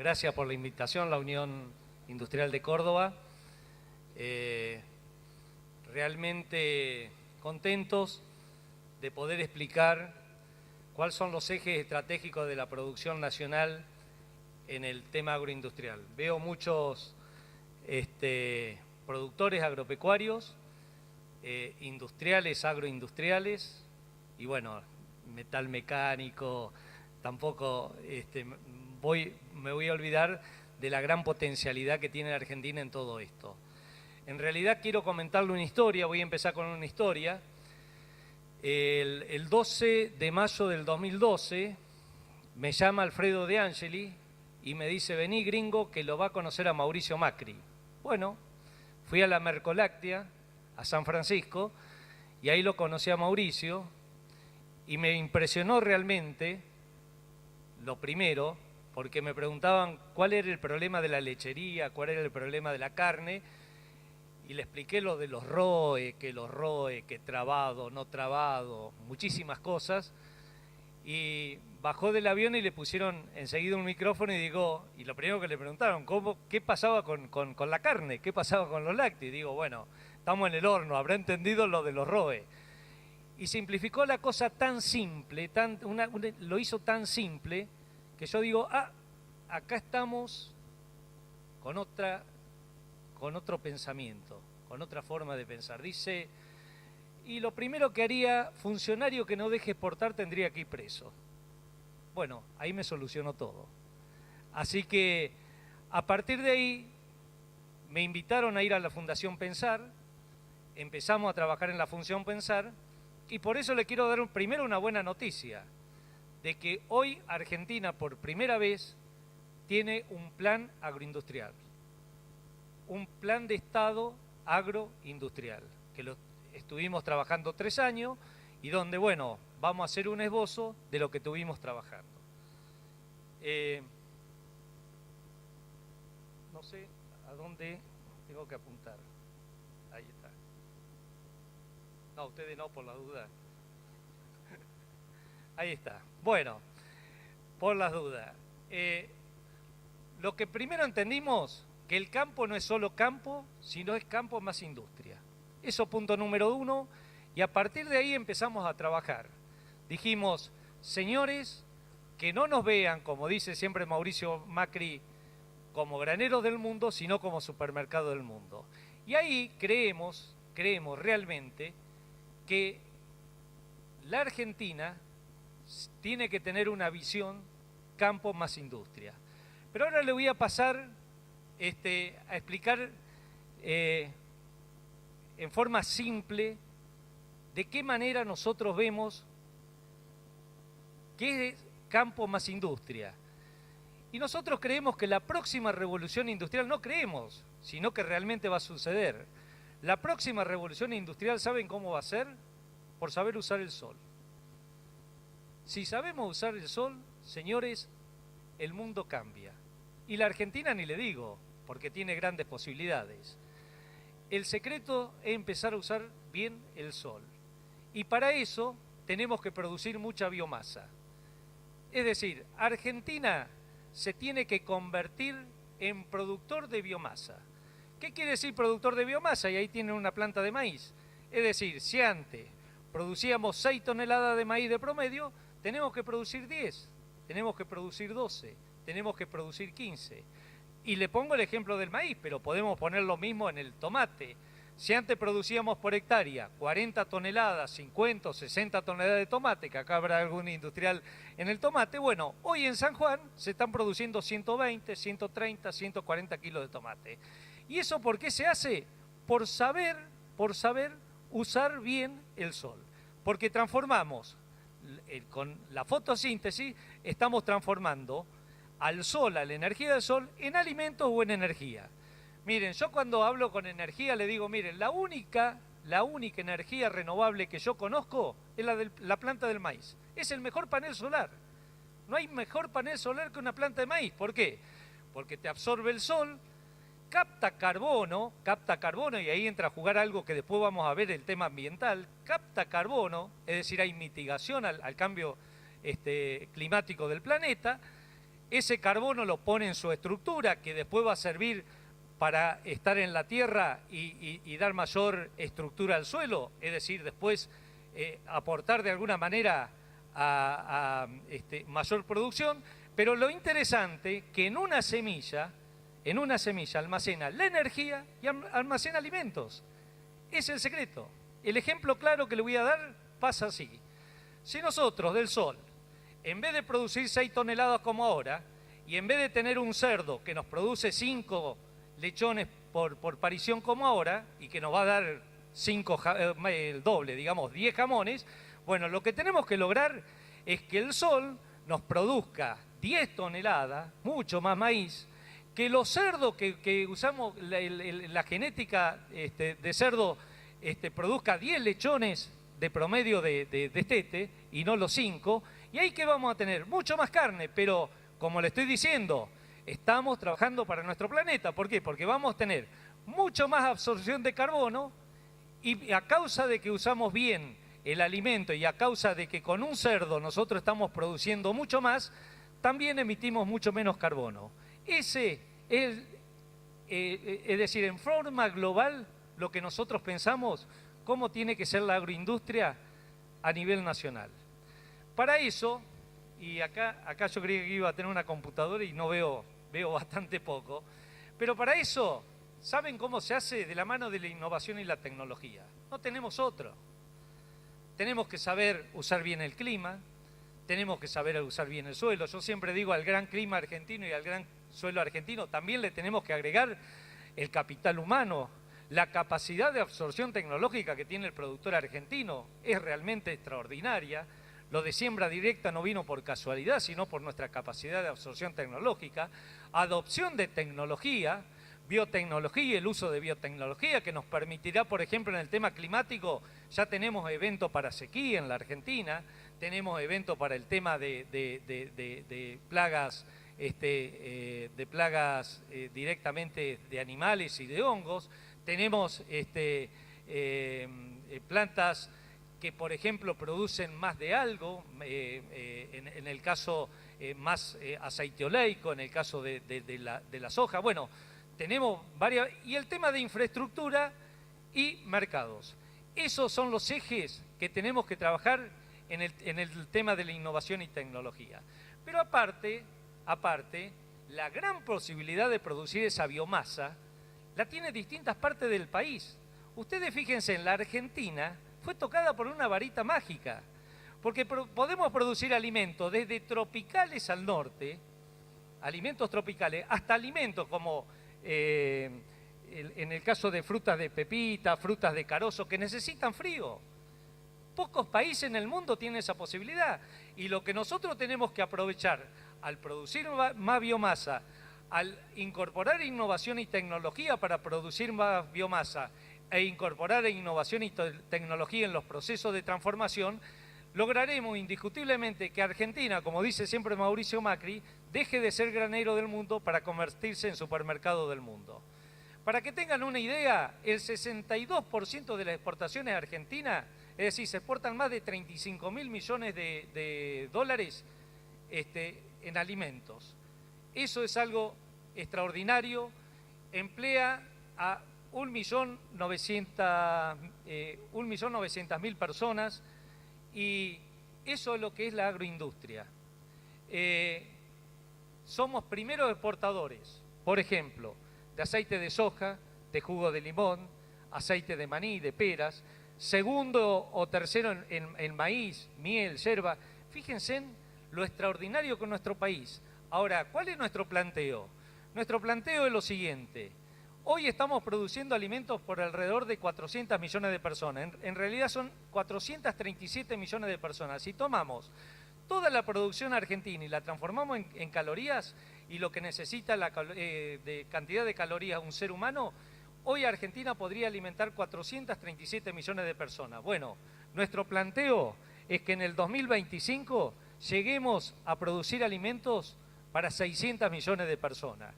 Gracias por la invitación, la Unión Industrial de Córdoba. Realmente contentos de poder explicar cuáles son los ejes estratégicos de la producción nacional en el tema agroindustrial. Veo muchos productores agropecuarios, industriales, agroindustriales, y bueno, metal mecánico, tampoco me voy a olvidar de la gran potencialidad que tiene la Argentina en todo esto. En realidad quiero comentarle una historia, voy a empezar con una historia. El 12 de mayo del 2012 me llama Alfredo De Angeli y me dice: vení gringo que lo va a conocer a Mauricio Macri. Bueno, fui a la Mercoláctea, a San Francisco, y ahí lo conocí a Mauricio y me impresionó realmente, lo primero, porque me preguntaban cuál era el problema de la lechería, cuál era el problema de la carne, y le expliqué lo de los ROE, que trabado, no trabado, muchísimas cosas, y bajó del avión y le pusieron enseguida un micrófono y lo primero que le preguntaron, ¿qué pasaba con la carne? ¿Qué pasaba con los lácteos? Y digo, bueno, estamos en el horno, habrá entendido lo de los ROE. Y simplificó la cosa tan simple, lo hizo tan simple, que yo digo, acá estamos con otro pensamiento, con otra forma de pensar. Dice, y lo primero que haría, funcionario que no deje exportar tendría que ir preso. Bueno, ahí me solucionó todo. Así que a partir de ahí me invitaron a ir a la Fundación Pensar, empezamos a trabajar en la Fundación Pensar, y por eso le quiero dar primero una buena noticia, de que hoy Argentina por primera vez tiene un plan agroindustrial, un plan de Estado agroindustrial, que lo estuvimos trabajando 3 años y donde, bueno, vamos a hacer un esbozo de lo que estuvimos trabajando. No sé a dónde tengo que apuntar. Ahí está. No, ustedes no, por la duda. Ahí está. Bueno, por las dudas. Lo que primero entendimos, que el campo no es solo campo, sino es campo más industria. Eso punto número 1, y a partir de ahí empezamos a trabajar. Dijimos, señores, que no nos vean, como dice siempre Mauricio Macri, como graneros del mundo, sino como supermercado del mundo. Y ahí creemos realmente que la Argentina tiene que tener una visión campo más industria. Pero ahora le voy a pasar a explicar en forma simple de qué manera nosotros vemos qué es campo más industria. Y nosotros creemos que la próxima revolución industrial, no creemos, sino que realmente va a suceder. La próxima revolución industrial, ¿saben cómo va a ser? Por saber usar el sol. Si sabemos usar el sol, señores, el mundo cambia. Y la Argentina ni le digo, porque tiene grandes posibilidades. El secreto es empezar a usar bien el sol. Y para eso tenemos que producir mucha biomasa. Es decir, Argentina se tiene que convertir en productor de biomasa. ¿Qué quiere decir productor de biomasa? Y ahí tienen una planta de maíz. Es decir, si antes producíamos 6 toneladas de maíz de promedio, tenemos que producir 10, tenemos que producir 12, tenemos que producir 15. Y le pongo el ejemplo del maíz, pero podemos poner lo mismo en el tomate. Si antes producíamos por hectárea 40 toneladas, 50 o 60 toneladas de tomate, que acá habrá algún industrial en el tomate, bueno, hoy en San Juan se están produciendo 120, 130, 140 kilos de tomate. ¿Y eso por qué se hace? Por saber usar bien el sol. Porque transformamos, con la fotosíntesis, estamos transformando al sol, a la energía del sol, en alimentos o en energía. Miren, yo cuando hablo con energía le digo, miren, la única energía renovable que yo conozco es la de la planta del maíz. Es el mejor panel solar. No hay mejor panel solar que una planta de maíz. ¿Por qué? Porque te absorbe el sol, capta carbono, y ahí entra a jugar algo que después vamos a ver, el tema ambiental, capta carbono, es decir, hay mitigación al cambio climático del planeta, ese carbono lo pone en su estructura, que después va a servir para estar en la tierra y dar mayor estructura al suelo, es decir, después aportar de alguna manera a mayor producción. Pero lo interesante que en una semilla almacena la energía y almacena alimentos. Es el secreto. El ejemplo claro que le voy a dar pasa así. Si nosotros del sol, en vez de producir 6 toneladas como ahora, y en vez de tener un cerdo que nos produce 5 lechones por parición como ahora, y que nos va a dar el doble, digamos, 10 jamones, bueno, lo que tenemos que lograr es que el sol nos produzca 10 toneladas, mucho más maíz, que los cerdos que usamos, la genética de cerdo, produzca 10 lechones de promedio de destete y no los 5, y ahí que vamos a tener mucho más carne, pero como le estoy diciendo, estamos trabajando para nuestro planeta. ¿Por qué? Porque vamos a tener mucho más absorción de carbono y a causa de que usamos bien el alimento y a causa de que con un cerdo nosotros estamos produciendo mucho más, también emitimos mucho menos carbono. Ese es, es decir, en forma global, lo que nosotros pensamos, cómo tiene que ser la agroindustria a nivel nacional. Para eso, y acá yo creía que iba a tener una computadora y no veo bastante poco, pero para eso, ¿saben cómo se hace? De la mano de la innovación y la tecnología. No tenemos otro. Tenemos que saber usar bien el clima, tenemos que saber usar bien el suelo. Yo siempre digo, al gran clima argentino y al gran suelo argentino también le tenemos que agregar el capital humano. La capacidad de absorción tecnológica que tiene el productor argentino es realmente extraordinaria. Lo de siembra directa no vino por casualidad, sino por nuestra capacidad de absorción tecnológica. Adopción de tecnología, biotecnología y el uso de biotecnología que nos permitirá, por ejemplo, en el tema climático, ya tenemos eventos para sequía en la Argentina, tenemos eventos para el tema de plagas, directamente de animales y de hongos. Tenemos plantas que, por ejemplo, producen más de algo, en el caso más aceite oleico, en el caso de la soja. Bueno, tenemos varias. Y el tema de infraestructura y mercados. Esos son los ejes que tenemos que trabajar en el tema de la innovación y tecnología. Pero aparte, la gran posibilidad de producir esa biomasa la tiene distintas partes del país. Ustedes fíjense, en la Argentina fue tocada por una varita mágica, porque podemos producir alimentos desde tropicales al norte, alimentos tropicales, hasta alimentos como, en el caso de frutas de pepita, frutas de carozo, que necesitan frío. Pocos países en el mundo tienen esa posibilidad, y lo que nosotros tenemos que aprovechar al producir más biomasa, al incorporar innovación y tecnología para producir más biomasa e incorporar innovación y tecnología en los procesos de transformación, lograremos indiscutiblemente que Argentina, como dice siempre Mauricio Macri, deje de ser granero del mundo para convertirse en supermercado del mundo. Para que tengan una idea, el 62% de las exportaciones argentinas, es decir, se exportan más de 35.000 millones de dólares en alimentos. Eso es algo extraordinario, emplea a 1.900.000 personas, y eso es lo que es la agroindustria. Somos primeros exportadores, por ejemplo, de aceite de soja, de jugo de limón, aceite de maní, de peras, segundo o tercero en maíz, miel, yerba. Fíjense en lo extraordinario con nuestro país. Ahora, ¿cuál es nuestro planteo? Nuestro planteo es lo siguiente. Hoy estamos produciendo alimentos por alrededor de 400 millones de personas. En realidad son 437 millones de personas. Si tomamos toda la producción argentina y la transformamos en calorías y lo que necesita de cantidad de calorías un ser humano, hoy Argentina podría alimentar 437 millones de personas. Bueno, nuestro planteo es que en el 2025 lleguemos a producir alimentos para 600 millones de personas.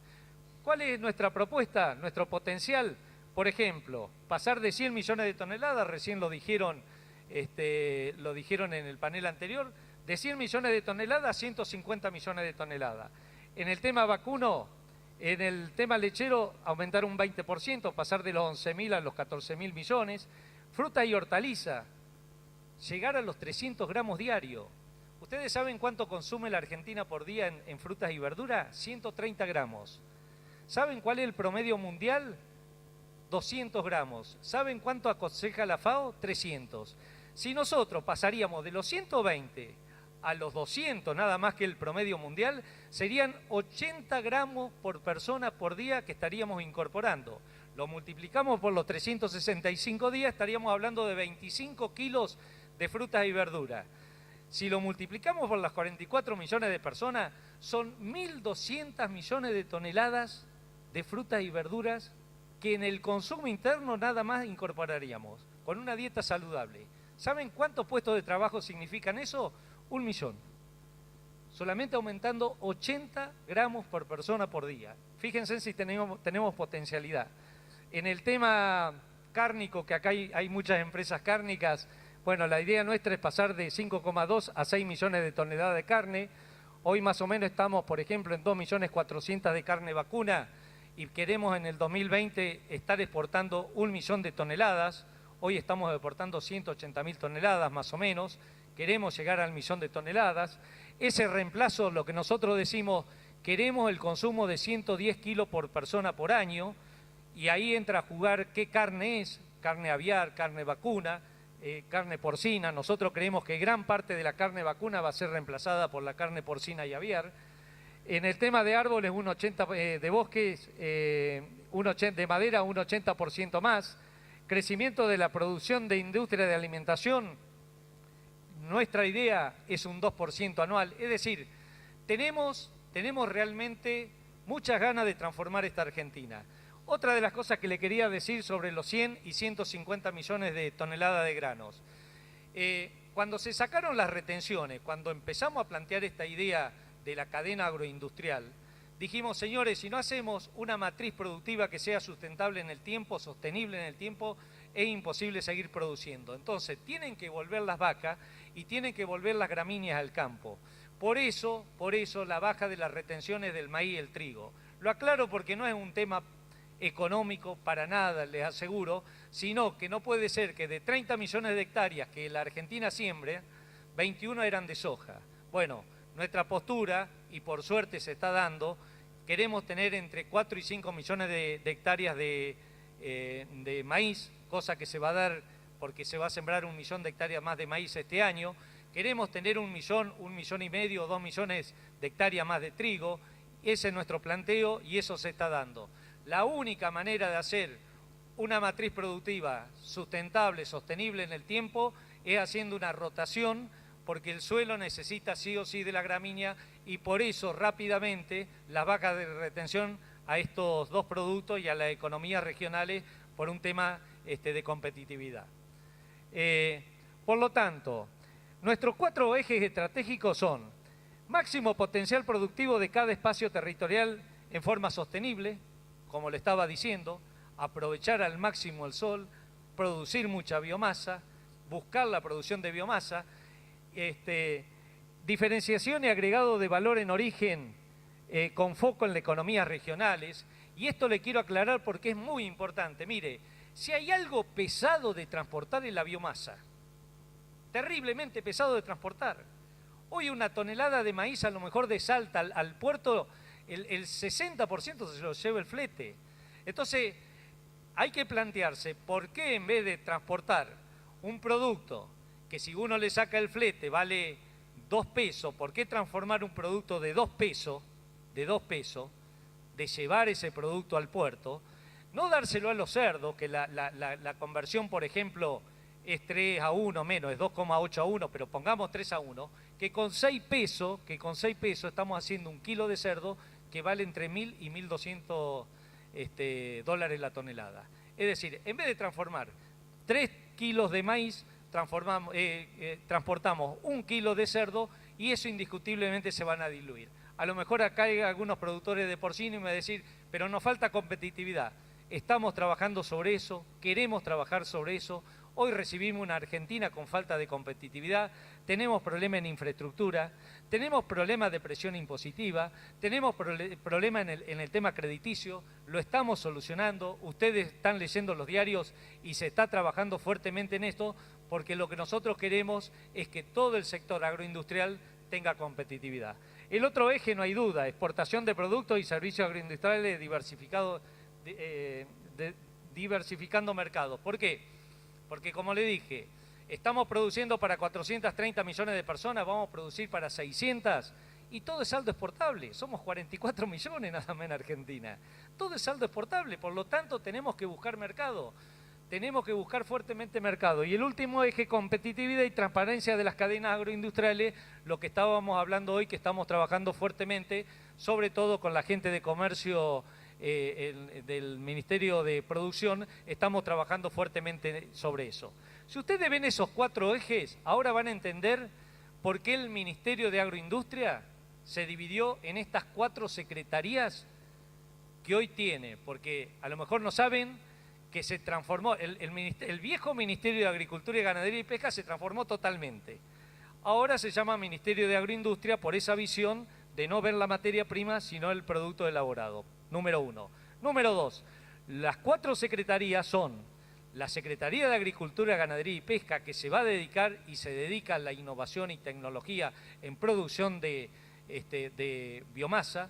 ¿Cuál es nuestra propuesta? Nuestro potencial, por ejemplo, pasar de 100 millones de toneladas, recién lo dijeron en el panel anterior, de 100 millones de toneladas a 150 millones de toneladas. En el tema vacuno, en el tema lechero, aumentar un 20%, pasar de los 11.000 a los 14.000 millones. Fruta y hortaliza, llegar a los 300 gramos diarios. ¿Ustedes saben cuánto consume la Argentina por día en frutas y verduras? 130 gramos. ¿Saben cuál es el promedio mundial? 200 gramos. ¿Saben cuánto aconseja la FAO? 300. Si nosotros pasaríamos de los 120 a los 200, nada más que el promedio mundial, serían 80 gramos por persona por día que estaríamos incorporando. Lo multiplicamos por los 365 días, estaríamos hablando de 25 kilos de frutas y verduras. Si lo multiplicamos por las 44 millones de personas, son 1.200 millones de toneladas de frutas y verduras que en el consumo interno nada más incorporaríamos, con una dieta saludable. ¿Saben cuántos puestos de trabajo significan eso? 1 millón. Solamente aumentando 80 gramos por persona por día. Fíjense si tenemos potencialidad. En el tema cárnico, que acá hay muchas empresas cárnicas, bueno, la idea nuestra es pasar de 5,2 a 6 millones de toneladas de carne. Hoy más o menos estamos, por ejemplo, en 2.400.000 de carne vacuna y queremos en el 2020 estar exportando 1 millón de toneladas. Hoy estamos exportando 180.000 toneladas más o menos. Queremos llegar al 1 millón de toneladas. Ese reemplazo, lo que nosotros decimos, queremos el consumo de 110 kilos por persona por año, y ahí entra a jugar qué carne es, carne aviar, carne vacuna, carne porcina. Nosotros creemos que gran parte de la carne vacuna va a ser reemplazada por la carne porcina y aviar. En el tema de árboles, un 80% de bosques, de madera, un 80% más. Crecimiento de la producción de industria de alimentación, nuestra idea es un 2% anual. Es decir, tenemos realmente muchas ganas de transformar esta Argentina. Otra de las cosas que le quería decir sobre los 100 y 150 millones de toneladas de granos. Cuando se sacaron las retenciones, cuando empezamos a plantear esta idea de la cadena agroindustrial, dijimos, señores, si no hacemos una matriz productiva que sea sustentable en el tiempo, sostenible en el tiempo, es imposible seguir produciendo. Entonces, tienen que volver las vacas y tienen que volver las gramíneas al campo. Por eso la baja de las retenciones del maíz y el trigo. Lo aclaro porque no es un tema económico para nada, les aseguro, sino que no puede ser que de 30 millones de hectáreas que la Argentina siembre, 21 eran de soja. Bueno, nuestra postura, y por suerte se está dando, queremos tener entre 4 y 5 millones de hectáreas de maíz, cosa que se va a dar porque se va a sembrar 1 millón de hectáreas más de maíz este año. Queremos tener 1 millón y medio, 2 millones de hectáreas más de trigo. Ese es nuestro planteo y eso se está dando. La única manera de hacer una matriz productiva sustentable, sostenible en el tiempo, es haciendo una rotación, porque el suelo necesita sí o sí de la gramínea y por eso rápidamente las vacas de retención a estos dos productos y a las economías regionales por un tema de competitividad. Por lo tanto, nuestros 4 ejes estratégicos son máximo potencial productivo de cada espacio territorial en forma sostenible, como le estaba diciendo, aprovechar al máximo el sol, producir mucha biomasa, buscar la producción de biomasa, diferenciación y agregado de valor en origen con foco en las economías regionales. Y esto le quiero aclarar porque es muy importante. Mire, si hay algo pesado de transportar es la biomasa, terriblemente pesado de transportar. Hoy una tonelada de maíz a lo mejor de Salta al puerto, el 60% se lo lleva el flete. Entonces hay que plantearse por qué en vez de transportar un producto que si uno le saca el flete vale 2 pesos, ¿por qué transformar un producto de 2 pesos, de llevar ese producto al puerto, no dárselo a los cerdos, que la conversión, por ejemplo, es 3 a 1 menos, es 2,8 a 1, pero pongamos 3 a 1, que con 6 pesos estamos haciendo un kilo de cerdo que vale entre 1.000 y 1.200 dólares la tonelada. Es decir, en vez de transformar 3 kilos de maíz, transportamos 1 kilo de cerdo y eso indiscutiblemente se van a diluir. A lo mejor acá hay algunos productores de porcino y me van a decir, pero nos falta competitividad. Estamos trabajando sobre eso, queremos trabajar sobre eso. Hoy recibimos una Argentina con falta de competitividad, tenemos problemas en infraestructura, tenemos problemas de presión impositiva, tenemos problemas en el tema crediticio, lo estamos solucionando, ustedes están leyendo los diarios y se está trabajando fuertemente en esto, porque lo que nosotros queremos es que todo el sector agroindustrial tenga competitividad. El otro eje, no hay duda, exportación de productos y servicios agroindustriales diversificando mercados. ¿Por qué? Porque, como le dije, estamos produciendo para 430 millones de personas, vamos a producir para 600 y todo es saldo exportable. Somos 44 millones nada más en Argentina. Todo es saldo exportable, por lo tanto tenemos que buscar mercado. Tenemos que buscar fuertemente mercado. Y el último eje, competitividad y transparencia de las cadenas agroindustriales, lo que estábamos hablando hoy, que estamos trabajando fuertemente, sobre todo con la gente de comercio del Ministerio de Producción, estamos trabajando fuertemente sobre eso. Si ustedes ven esos 4 ejes, ahora van a entender por qué el Ministerio de Agroindustria se dividió en estas 4 secretarías que hoy tiene, porque a lo mejor no saben que se transformó, el viejo Ministerio de Agricultura y Ganadería y Pesca se transformó totalmente. Ahora se llama Ministerio de Agroindustria por esa visión de no ver la materia prima, sino el producto elaborado. Número 1. Número 2. Las 4 secretarías son la Secretaría de Agricultura, Ganadería y Pesca, que se va a dedicar y se dedica a la innovación y tecnología en producción de biomasa,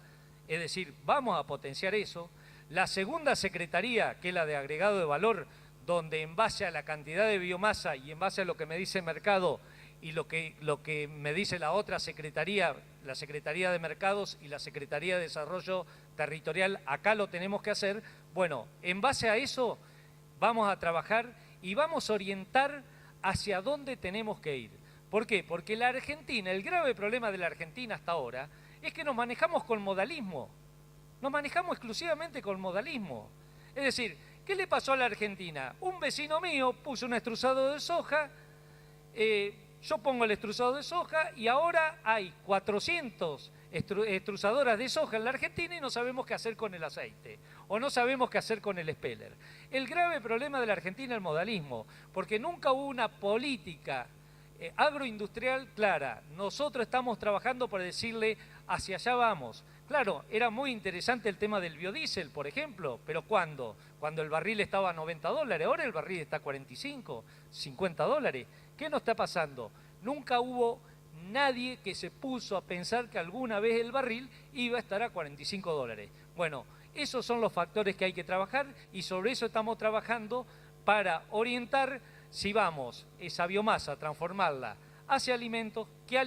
es decir, vamos a potenciar eso. La segunda secretaría, que es la de agregado de valor, donde en base a la cantidad de biomasa y en base a lo que me dice el mercado y lo que me dice la otra secretaría, la Secretaría de Mercados y la Secretaría de Desarrollo Territorial, acá lo tenemos que hacer. Bueno, en base a eso vamos a trabajar y vamos a orientar hacia dónde tenemos que ir. ¿Por qué? Porque la Argentina, el grave problema de la Argentina hasta ahora, es que nos manejamos con modalismo. Nos manejamos exclusivamente con modalismo. Es decir, ¿qué le pasó a la Argentina? Un vecino mío puso un extrusado de soja, yo pongo el extrusado de soja y ahora hay 400 extrusadoras de soja en la Argentina y no sabemos qué hacer con el aceite o no sabemos qué hacer con el speller. El grave problema de la Argentina es el modalismo, porque nunca hubo una política agroindustrial clara. Nosotros estamos trabajando por decirle hacia allá vamos. Claro, era muy interesante el tema del biodiesel, por ejemplo, pero ¿cuándo? Cuando el barril estaba a $90, ahora el barril está a 45, $50. ¿Qué nos está pasando? Nunca hubo nadie que se puso a pensar que alguna vez el barril iba a estar a $45. Bueno, esos son los factores que hay que trabajar y sobre eso estamos trabajando para orientar si vamos esa biomasa, transformarla hacia alimentos, qué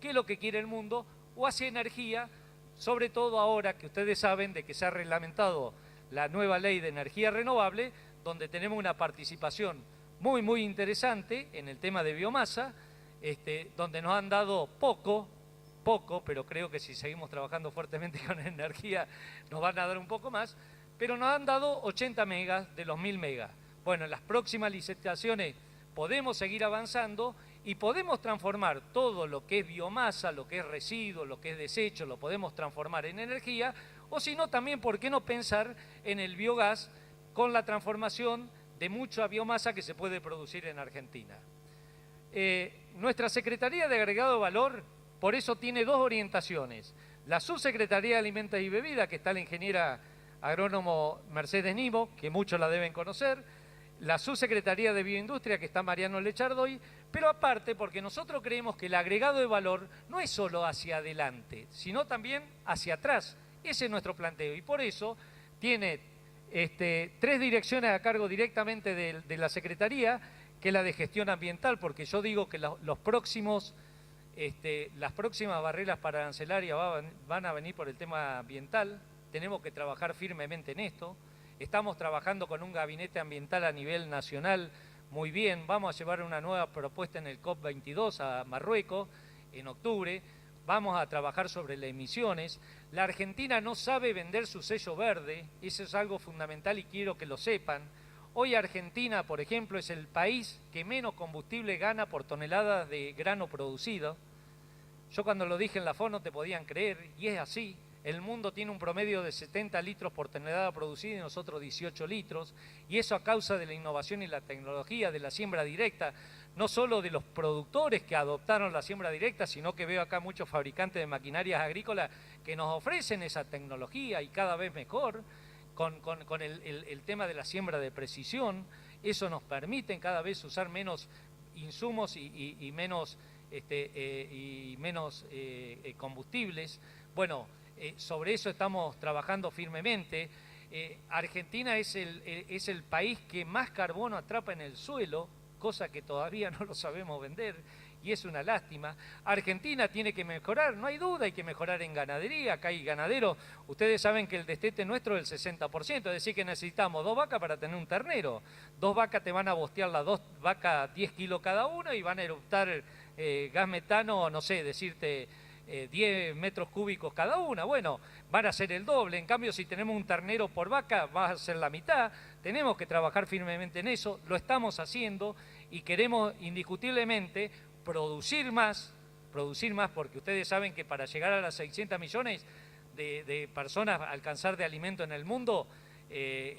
es lo que quiere el mundo, o hacia energía, sobre todo ahora que ustedes saben de que se ha reglamentado la nueva ley de energía renovable, donde tenemos una participación muy interesante en el tema de biomasa, donde nos han dado poco, pero creo que si seguimos trabajando fuertemente con energía nos van a dar un poco más, pero nos han dado 80 megas de los 1000 megas. Bueno, en las próximas licitaciones podemos seguir avanzando y podemos transformar todo lo que es biomasa, lo que es residuo, lo que es desecho, lo podemos transformar en energía, o si no, también, ¿por qué no pensar en el biogás con la transformación de mucha biomasa que se puede producir en Argentina? Nuestra Secretaría de Agregado de Valor, por eso tiene 2 orientaciones. La Subsecretaría de Alimentos y Bebidas, que está la ingeniera agrónomo Mercedes Nimo, que muchos la deben conocer, la Subsecretaría de Bioindustria, que está Mariano Lechardoy, pero aparte porque nosotros creemos que el agregado de valor no es solo hacia adelante, sino también hacia atrás. Ese es nuestro planteo y por eso tiene 3 direcciones a cargo directamente de la Secretaría, que es la de gestión ambiental, porque yo digo que las próximas barreras para arancelaria van a venir por el tema ambiental. Tenemos que trabajar firmemente en esto. Estamos trabajando con un gabinete ambiental a nivel nacional muy bien. Vamos a llevar una nueva propuesta en el COP22 a Marruecos en octubre. Vamos a trabajar sobre las emisiones. La Argentina no sabe vender su sello verde. Eso es algo fundamental y quiero que lo sepan. Hoy Argentina, por ejemplo, es el país que menos combustible gana por toneladas de grano producido. Yo cuando lo dije en la FON no te podían creer y es así. El mundo tiene un promedio de 70 litros por tonelada producida y nosotros 18 litros, y eso a causa de la innovación y la tecnología, de la siembra directa, no solo de los productores que adoptaron la siembra directa, sino que veo acá muchos fabricantes de maquinarias agrícolas que nos ofrecen esa tecnología y cada vez mejor, con el tema de la siembra de precisión. Eso nos permite cada vez usar menos insumos y menos combustibles. Bueno, sobre eso estamos trabajando firmemente. Argentina es el país que más carbono atrapa en el suelo, cosa que todavía no lo sabemos vender, y es una lástima. Argentina tiene que mejorar, no hay duda, hay que mejorar en ganadería. Acá hay ganaderos, ustedes saben que el destete nuestro es el 60%, es decir que necesitamos 2 vacas para tener un ternero. 2 vacas te van a bostear las 2 vacas 10 kilos cada una y van a eruptar gas metano, no sé, decirte 10 metros cúbicos cada una. Bueno, van a ser el doble. En cambio, si tenemos un ternero por vaca, va a ser la mitad. Tenemos que trabajar firmemente en eso, lo estamos haciendo y queremos indiscutiblemente producir más, porque ustedes saben que para llegar a las 600 millones de personas alcanzar de alimento en el mundo,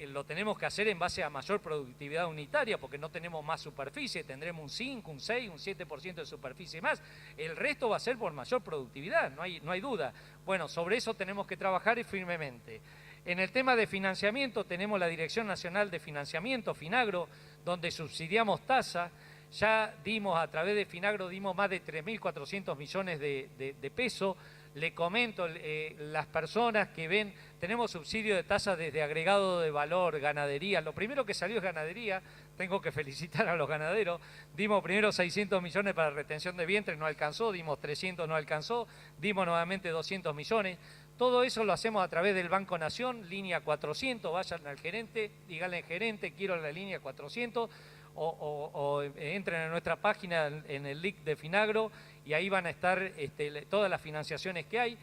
lo tenemos que hacer en base a mayor productividad unitaria, porque no tenemos más superficie, tendremos un 5, un 6, un 7% de superficie más. El resto va a ser por mayor productividad, no hay duda. Bueno, sobre eso tenemos que trabajar firmemente. En el tema de financiamiento tenemos la Dirección Nacional de Financiamiento, Finagro, donde subsidiamos tasa. Ya dimos, a través de Finagro, dimos más de 3.400 millones de pesos. Le comento, las personas que ven, tenemos subsidio de tasa desde agregado de valor, ganadería. Lo primero que salió es ganadería, tengo que felicitar a los ganaderos. Dimos primero 600 millones para retención de vientre, no alcanzó, dimos 300, no alcanzó, dimos nuevamente 200 millones. Todo eso lo hacemos a través del Banco Nación, línea 400, vayan al gerente, díganle gerente, quiero la línea 400, o entren a nuestra página en el link de Finagro y ahí van a estar todas las financiaciones que hay,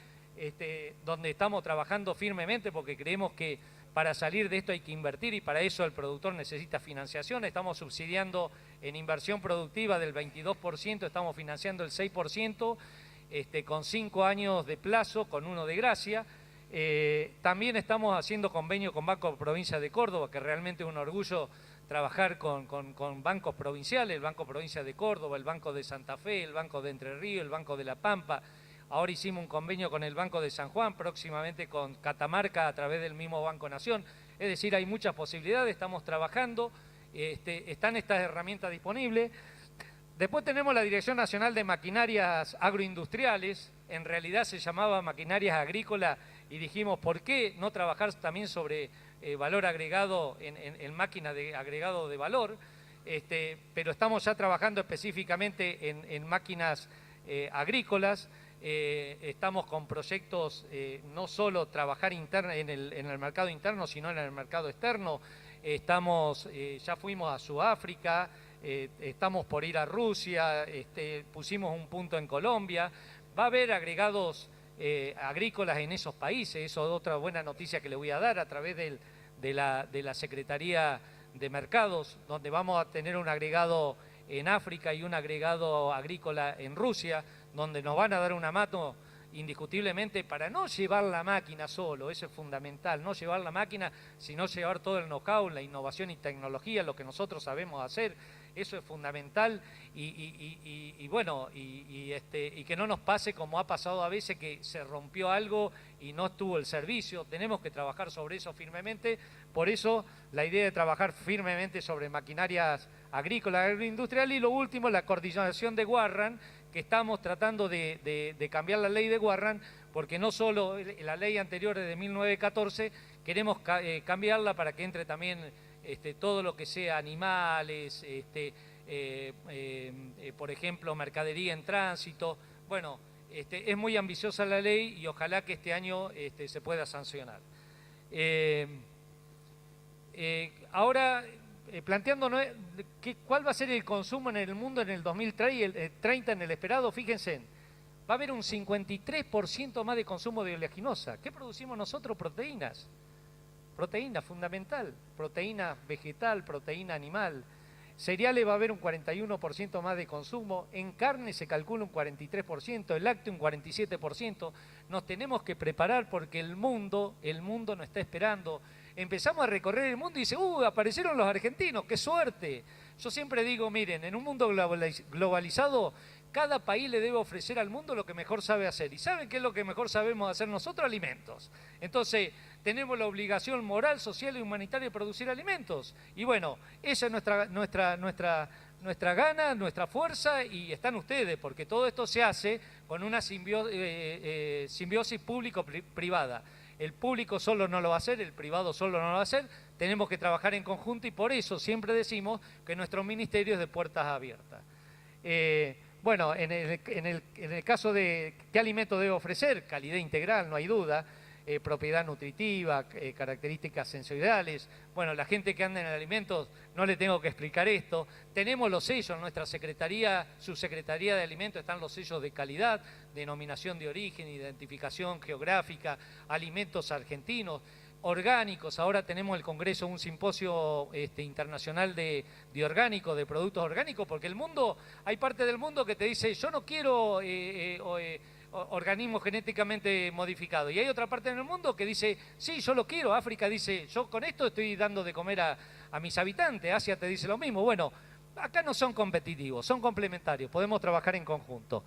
donde estamos trabajando firmemente porque creemos que para salir de esto hay que invertir y para eso el productor necesita financiación. Estamos subsidiando en inversión productiva del 22%, estamos financiando el 6%, con 5 años de plazo, con 1 de gracia. También estamos haciendo convenio con Banco Provincia de Córdoba, que realmente es un orgullo trabajar con bancos provinciales, el Banco Provincia de Córdoba, el Banco de Santa Fe, el Banco de Entre Ríos, el Banco de La Pampa. Ahora hicimos un convenio con el Banco de San Juan, próximamente con Catamarca a través del mismo Banco Nación. Es decir, hay muchas posibilidades, estamos trabajando, están estas herramientas disponibles. Después tenemos la Dirección Nacional de Maquinarias Agroindustriales, en realidad se llamaba Maquinarias Agrícolas y dijimos, ¿por qué no trabajar también sobre valor agregado en máquinas de agregado de valor? Pero estamos ya trabajando específicamente en máquinas agrícolas. Estamos con proyectos, no solo trabajar en el mercado interno, sino en el mercado externo. Ya fuimos a Sudáfrica, estamos por ir a Rusia, pusimos un punto en Colombia. Va a haber agregados agrícolas en esos países, eso es otra buena noticia que le voy a dar a través de la Secretaría de Mercados, donde vamos a tener un agregado en África y un agregado agrícola en Rusia, donde nos van a dar una mano indiscutiblemente para no llevar la máquina solo, eso es fundamental, no llevar la máquina, sino llevar todo el know-how, la innovación y tecnología, lo que nosotros sabemos hacer, eso es fundamental y que no nos pase como ha pasado a veces que se rompió algo y no estuvo el servicio. Tenemos que trabajar sobre eso firmemente, por eso la idea de trabajar firmemente sobre maquinarias agrícolas, agroindustriales y lo último, la coordinación de Warren, que estamos tratando de cambiar la ley de Warren, porque no solo la ley anterior es de 1914, queremos cambiarla para que entre también todo lo que sea animales, por ejemplo, mercadería en tránsito. Bueno, es muy ambiciosa la ley y ojalá que este año se pueda sancionar. Ahora, planteándonos cuál va a ser el consumo en el mundo en el 2030, en el esperado, fíjense, va a haber un 53% más de consumo de oleaginosa. ¿Qué producimos nosotros? Proteínas, fundamental, proteína vegetal, proteína animal. cereales va a haber un 41% más de consumo, en carne se calcula un 43%, el lácteo un 47%. Nos tenemos que preparar porque el mundo nos está esperando. Empezamos a recorrer el mundo y dice, aparecieron los argentinos, qué suerte. Yo siempre digo, miren, en un mundo globalizado, cada país le debe ofrecer al mundo lo que mejor sabe hacer. ¿Y saben qué es lo que mejor sabemos hacer nosotros? Alimentos. Entonces, tenemos la obligación moral, social y humanitaria de producir alimentos. Y bueno, esa es nuestra gana, nuestra fuerza, y están ustedes, porque todo esto se hace con una simbiosis público-privada. El público solo no lo va a hacer, el privado solo no lo va a hacer, tenemos que trabajar en conjunto y por eso siempre decimos que nuestro ministerio es de puertas abiertas. Bueno, en el caso de qué alimento debe ofrecer, calidad integral, no hay duda, propiedad nutritiva, características sensoriales. Bueno, la gente que anda en alimentos, no le tengo que explicar esto. Tenemos los sellos, en nuestra secretaría, subsecretaría de alimentos, están los sellos de calidad, denominación de origen, identificación geográfica, alimentos argentinos, orgánicos. Ahora tenemos el Congreso, un simposio internacional de orgánicos, de productos orgánicos, porque el mundo, hay parte del mundo que te dice, yo no quiero organismos genéticamente modificados. Y hay otra parte en el mundo que dice, sí, yo lo quiero. África dice, yo con esto estoy dando de comer a mis habitantes. Asia te dice lo mismo. Bueno, acá no son competitivos, son complementarios. Podemos trabajar en conjunto.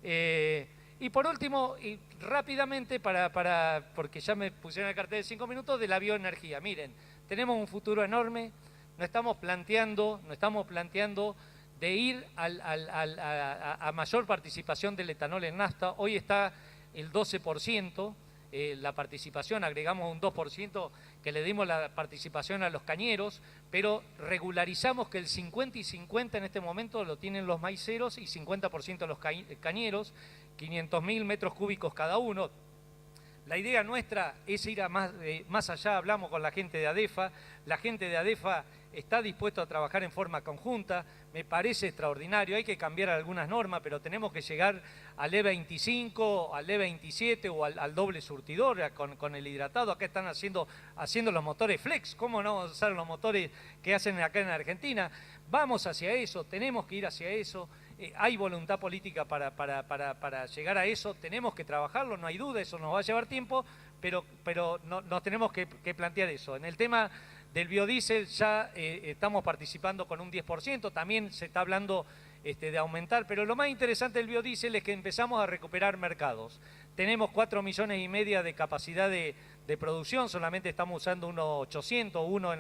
Y por último, y rápidamente, porque ya me pusieron el cartel de 5 minutos, de la bioenergía. Miren, tenemos un futuro enorme. Nos estamos planteando de ir a mayor participación del etanol en nafta. Hoy está el 12%, la participación, agregamos un 2% que le dimos la participación a los cañeros, pero regularizamos que el 50 y 50 en este momento lo tienen los maiceros y 50% los cañeros, 500.000 metros cúbicos cada uno. La idea nuestra es ir más allá, hablamos con la gente de ADEFA, la gente de ADEFA está dispuesta a trabajar en forma conjunta, me parece extraordinario, hay que cambiar algunas normas, pero tenemos que llegar al E25, al E27 o al doble surtidor con el hidratado. Acá están haciendo los motores flex, ¿cómo no usar los motores que hacen acá en Argentina? Vamos hacia eso, tenemos que ir hacia eso. Hay voluntad política para llegar a eso, tenemos que trabajarlo, no hay duda, eso nos va a llevar tiempo, pero nos tenemos que plantear eso. En el tema del biodiesel ya estamos participando con un 10%, también se está hablando de aumentar, pero lo más interesante del biodiesel es que empezamos a recuperar mercados. Tenemos 4,5 millones de capacidad de producción, solamente estamos usando unos 800, 1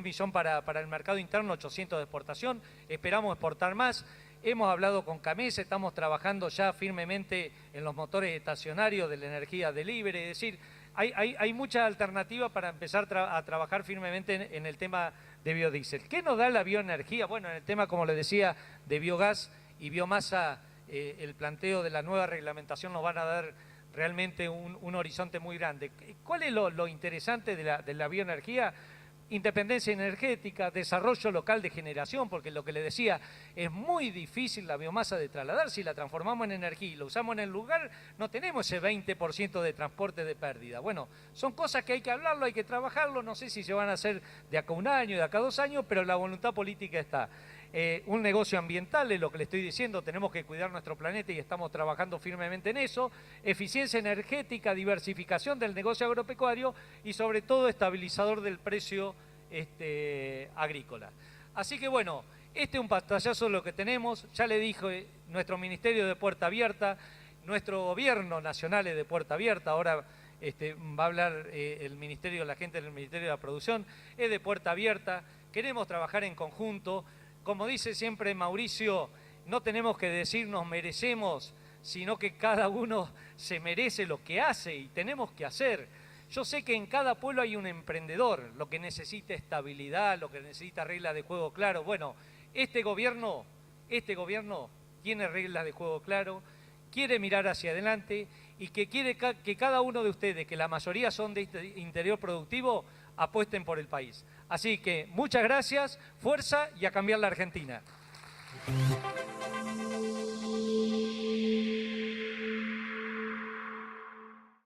millón para el mercado interno, 800 de exportación, esperamos exportar más. Hemos hablado con CAMESA, estamos trabajando ya firmemente en los motores estacionarios de la energía delivery, es decir, hay mucha alternativa para empezar a trabajar firmemente en el tema de biodiesel. ¿Qué nos da la bioenergía? Bueno, en el tema, como les decía, de biogás y biomasa, el planteo de la nueva reglamentación nos van a dar realmente un horizonte muy grande. ¿Cuál es lo interesante de la bioenergía? Independencia energética, desarrollo local de generación, porque lo que le decía, es muy difícil la biomasa de trasladar. Si la transformamos en energía y la usamos en el lugar, no tenemos ese 20% de transporte de pérdida. Bueno, son cosas que hay que hablarlo, hay que trabajarlo, no sé si se van a hacer de acá 1 año, de acá 2 años, pero la voluntad política está. Un negocio ambiental es lo que le estoy diciendo, tenemos que cuidar nuestro planeta y estamos trabajando firmemente en eso. Eficiencia energética, diversificación del negocio agropecuario y sobre todo estabilizador del precio agrícola. Así que bueno, este es un pantallazo de lo que tenemos, ya le dije, nuestro ministerio de puerta abierta, nuestro gobierno nacional es de puerta abierta, ahora va a hablar la gente del Ministerio de la Producción, es de puerta abierta, queremos trabajar en conjunto. Como dice siempre Mauricio, no tenemos que decir nos merecemos, sino que cada uno se merece lo que hace y tenemos que hacer. Yo sé que en cada pueblo hay un emprendedor, lo que necesita estabilidad, lo que necesita reglas de juego claro. Bueno, este gobierno tiene reglas de juego claro, quiere mirar hacia adelante y que quiere que cada uno de ustedes, que la mayoría son de interior productivo, apuesten por el país. Así que muchas gracias, fuerza y a cambiar la Argentina.